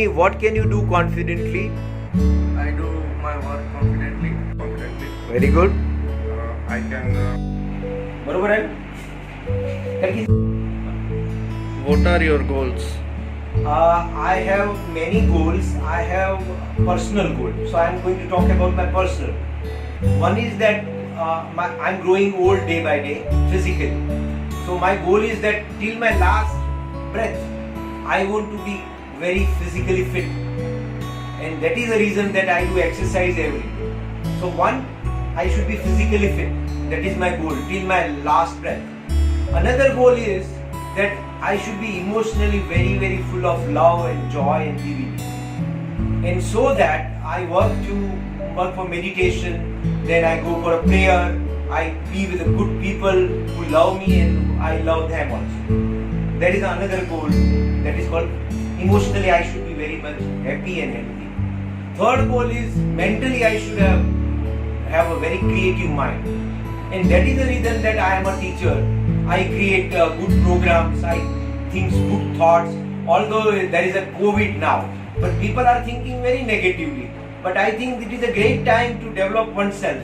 What can you do confidently? I do my work confidently. Very good. I can. बरोबर आहे. What are your goals? I have many goals. I have personal goals. So I am going to talk about my personal. One is that I'm growing old day by day physically. So my goal is that till my last breath, I want to be very physically fit. And that is the reason that I do exercise every day. So one, I should be physically fit. That is my goal till my last breath. Another goal is that I should be emotionally very, very full of love and joy and divinity. And so that I work for meditation, then I go for a prayer, I be with the good people who love me and I love them also. That is another goal that is called emotionally I should be very much happy and healthy. Third goal is mentally I should have a very creative mind. And that is the reason that I am a teacher. I create good programs, I think good thoughts, although there is a COVID now. But people are thinking very negatively. But I think it is a great time to develop oneself,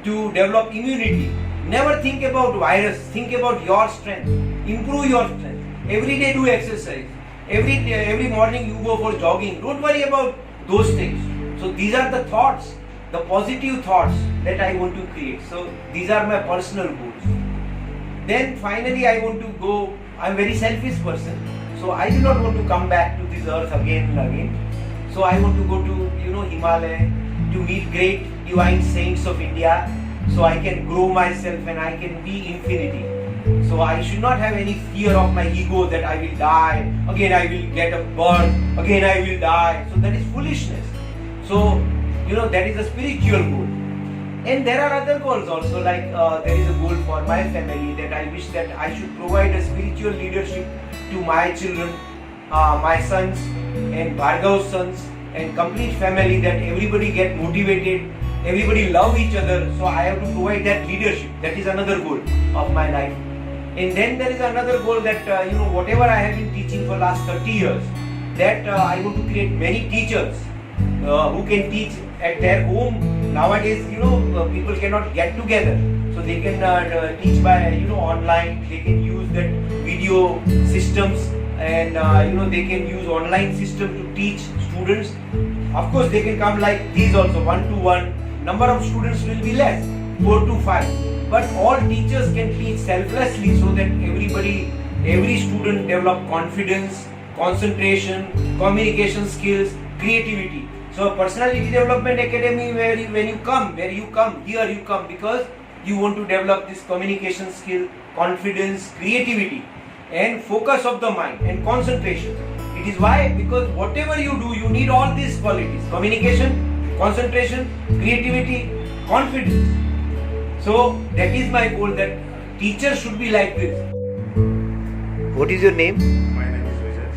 to develop immunity. Never think about virus, think about your strength, improve your strength. Every day do exercise. Every morning you go for jogging. Don't worry about those things. So these are the thoughts, the positive thoughts that I want to create. So these are my personal goals. Then finally I want to go, I'm a very selfish person. So I do not want to come back to this earth again and again. So I want to go to Himalaya to meet great divine saints of India. So I can grow myself and I can be infinity. So I should not have any fear of my ego that I will die, again I will get a birth, again I will die. So that is foolishness. So that is a spiritual goal. And there are other goals also, like there is a goal for my family that I wish that I should provide a spiritual leadership to my children, my sons and Bhargav's sons and complete family, that everybody get motivated, everybody love each other. So I have to provide that leadership. That is another goal of my life. And then there is another goal that whatever I have been teaching for last 30 years, that I want to create many teachers who can teach at their home. Nowadays, people cannot get together, so they can teach by online. They can use that video systems, and they can use online system to teach students. Of course, they can come like these also, 1-to-1. Number of students will be less, 4 to 5. But all teachers can teach selflessly, so that every student develop confidence, concentration, communication skills, creativity. So Personality Development Academy, where you come, here you come because you want to develop this communication skill, confidence, creativity and focus of the mind and concentration. It is why, because whatever you do, you need all these qualities: communication, concentration, creativity, confidence. So that is my goal, that teachers should be like this. What is your name? My name is Vijay.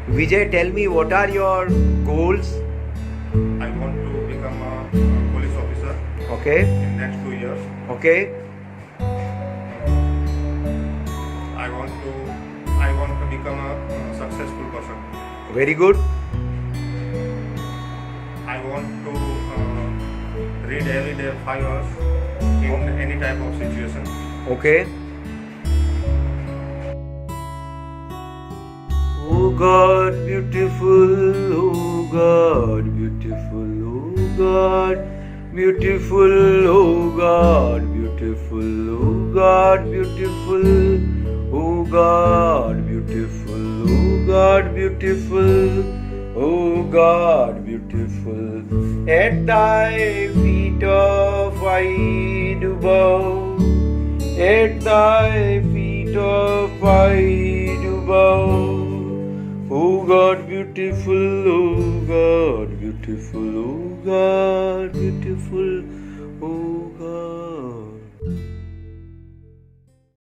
Vijay, tell me, what are your goals? I want to become a police officer Okay. in next 2 years. Okay. I want to become a successful person. Very good. I want to read every day 5 hours in any type of situation. Okay. Oh God, beautiful, oh God, beautiful, oh God, beautiful, oh God, beautiful, oh God, beautiful, oh God, beautiful, oh God, beautiful, oh God, beautiful. At thy feet of I do bow, at thy feet of I do bow. Oh God, beautiful, oh God, beautiful, oh God, beautiful, oh God.